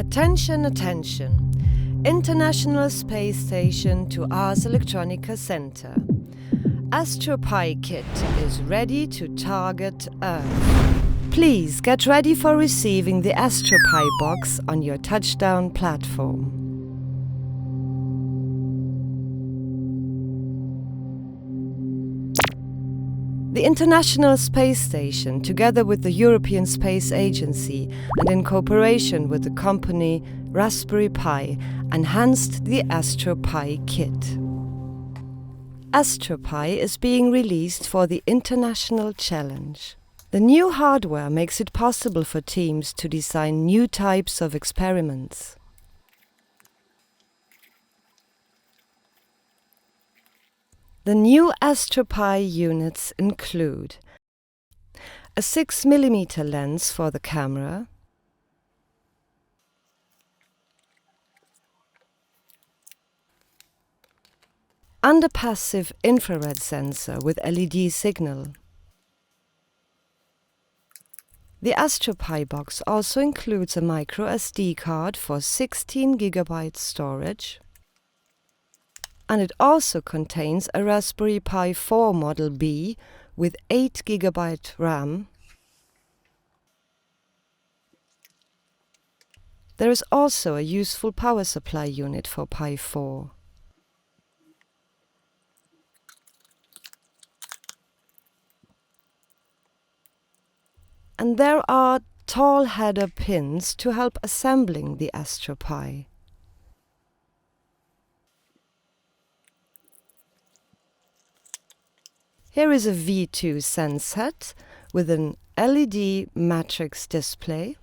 Attention, attention! International Space Station to Ars Electronica Center. Astro-Pi Kit is ready to target Earth. Please get ready for receiving the Astro-Pi box on your touchdown platform. The International Space Station, together with the European Space Agency and in cooperation with the company Raspberry Pi, enhanced the Astro-Pi Kit. AstroPi is being released for the International Challenge. The new hardware makes it possible for teams to design new types of experiments. The new AstroPi units include a 6mm lens for the camera, under-passive infrared sensor with LED signal. The AstroPi box also includes a micro SD card for 16 GB storage, and it also contains a Raspberry Pi 4 Model B with 8 GB RAM. There is also a useful power supply unit for Pi 4. And there are tall header pins to help assembling the AstroPi. Here is a V2 SenseHead with an LED matrix display,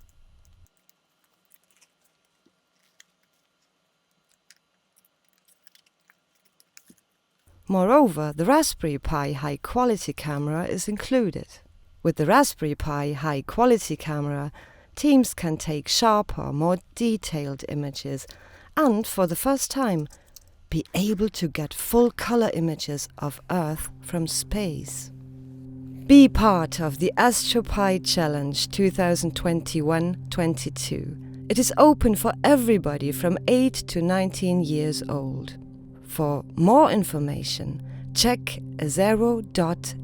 moreover, the Raspberry Pi high-quality camera is included. With the Raspberry Pi high-quality camera, teams can take sharper, more detailed images and, for the first time, be able to get full-color images of Earth from space. Be part of the Astro-Pi Challenge 2021-22. It is open for everybody from 8 to 19 years old. For more information, check ESERO.at.